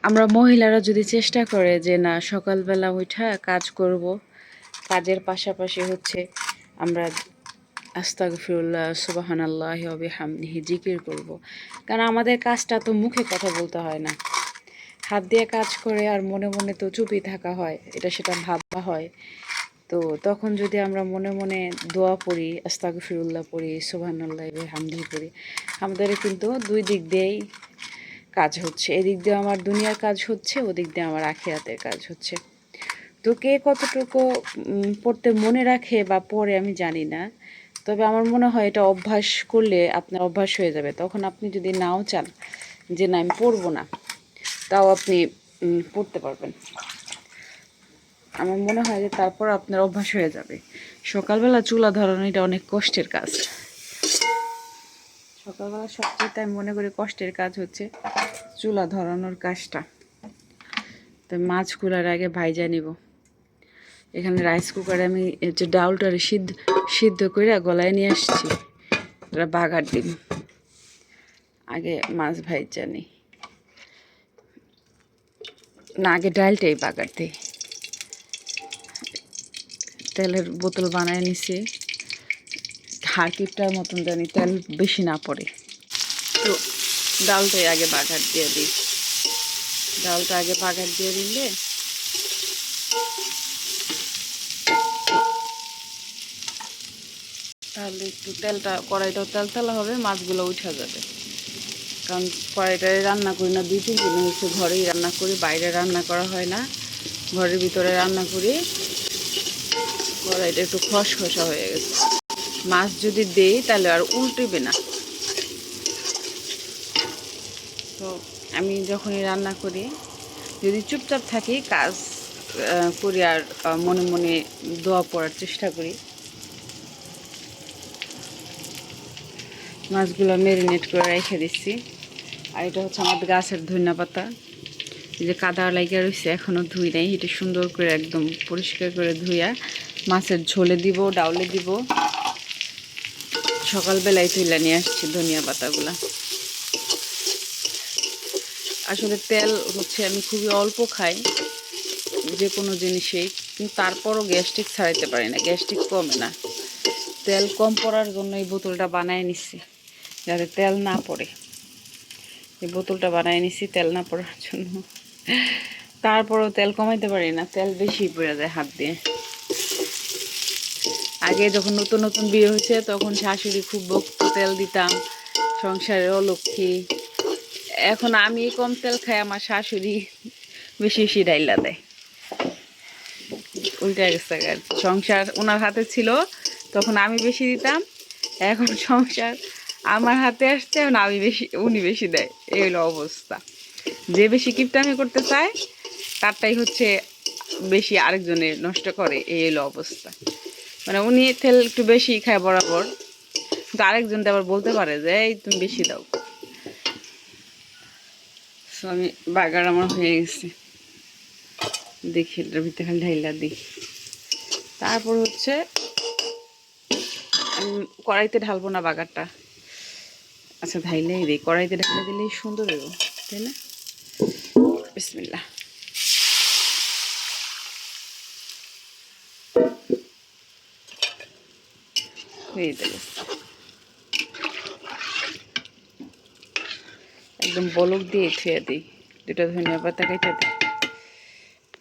আমরা মহিলারা যদি চেষ্টা করে যে না সকালবেলা উঠা কাজ করব, কাজের পাশাপাশি হচ্ছে আমরা আস্তাগফিরুল্লাহ সুবহানাল্লাহি ওয়া বিহামদিহি জিকির করব। কারণ আমাদের কাজটা তো মুখে কথা বলতে হয় না, হাত দিয়ে কাজ করে আর মনে মনে তো চুপই থাকা হয়, এটা সেটা ভাবা হয়। তো তখন যদি আমরা মনে মনে দোয়া পড়ি, আস্তাগফিরুল্লাহ পড়ি, সুবহানাল্লাহি ওয়া বিহামদিহি পড়ি, আমাদের কিন্তু দুই দিক দিয়েই কাজ হচ্ছে। এদিক দিয়ে আমার দুনিয়ার কাজ হচ্ছে, ওদিক দিয়ে আমার আখিরাতের কাজ হচ্ছে। তো কে কতটুকু পড়তে মনে রাখে বা পড়ে আমি জানি না, তবে আমার মনে হয় এটা অভ্যাস করলে আপনার অভ্যাস হয়ে যাবে। তখন আপনি যদি নাও চান যে না আমি পড়বো না, তাও আপনি পড়তে পারবেন। আমার মনে হয় যে তারপর আপনার অভ্যাস হয়ে যাবে। সকালবেলা চুলা ধরানো এটা অনেক কষ্টের কাজ। সকালবেলা সবচেয়ে আমি মনে করি কষ্টের কাজ হচ্ছে চুলা ধরানোর কাজটা। তো মাছগুলার আগে ভাইজা নিব। এখানে রাইস কুকারে আমি হচ্ছে ডাউলটারে সিদ্ধ করে গলায় নিয়ে আসছি, এটা বাগার দিন। আগে মাছ ভাইজা নিই, না আগে ডালটাই বাগার দিই। তেলের বোতল বানায় নিছি, হারকিপটার মতন জানি তেল বেশি না পড়ে। তো ডালটাই আগে বাগার দিয়ে দিই। ডালটা আগে বাগার দিয়ে দিলে তাহলে একটু তেলটা, কড়াইটাও তেলতেলা হবে, মাছগুলো উঠা যাবে। কারণ কড়াইটায় রান্না করি না, 2-3 দিন হচ্ছে ঘরেই রান্না করি, বাইরে রান্না করা হয় না। ঘরের ভিতরে রান্না করি, কড়াইটা একটু খসখসা হয়ে গেছে। মাছ যদি দেই তাহলে আর উল্টেবে না। তো আমি যখনই রান্না করি, যদি চুপচাপ থাকি কাজ করি আর মনে মনে দোয়া পড়ার চেষ্টা করি। মাছগুলো ম্যারিনেট করে রেখে দিচ্ছি। আর এটা হচ্ছে আমাদের গাছের ধনিয়া পাতা, এই যে কাদা লাইগা রয়েছে এখনও ধুই নাই, এটা সুন্দর করে একদম পরিষ্কার করে ধুইয়া মাছের ঝোলে দিব, ডাউলে দিব। সকালবেলায় তুলে নিয়ে আসছি ধনিয়া পাতাগুলা। আসলে তেল হচ্ছে আমি খুবই অল্প খাই যে কোনো জিনিসেই, কিন্তু তারপরও গ্যাস্ট্রিক ছাড়াইতে পারি না, গ্যাস্ট্রিক কমে না। তেল কম পড়ার জন্য এই বোতলটা বানায় নিচ্ছি, যাতে তেল না পড়ে। এই বোতলটা বানায় নিচ্ছি তেল না পড়ার জন্য। তারপরও তেল কমাইতে পারি না, তেল বেশি পড়ে যায় হাত দিয়ে। আগে যখন নতুন নতুন বিয়ে হয়েছে তখন শাশুড়ি খুব বকতো তেল দিতাম, সংসারের অলক্ষী। এখন আমি কম তেল খাই, আমার শাশুড়ি বেশি বেশি ডাইলা দেয়। উল্টে গেছে আর কি। সংসার ওনার হাতে ছিল তখন আমি বেশি দিতাম, এখন সংসার আমার হাতে আসছে, এখন আমি বেশি, উনি বেশি দেয়। এই হলো অবস্থা। যে বেশি কিপটামি করতে চায় তারটাই হচ্ছে বেশি আরেকজনে নষ্ট করে, এই হলো অবস্থা। মানে উনি তেল একটু বেশি খায় বরাবর, কিন্তু আরেকজনটা আবার বলতে পারে যে এই তুমি বেশি দাও। সো আমি বার্গার আমার হয়ে গেছে, দেখি এটার ভিতরে খালি ঢাইলা দিই। তারপর হচ্ছে আমি কড়াইতে ঢালবো না বাগারটা, আচ্ছা ঢাইলেই দিই, কড়াইতে ঢালে দিলেই সুন্দর হইব, তাই না? বিসমিল্লাহ। হয়ে যাবে, একদম বলক দিয়ে থুয়ে দিই। দুটো ধনিয়া পাতা কেটে দিই।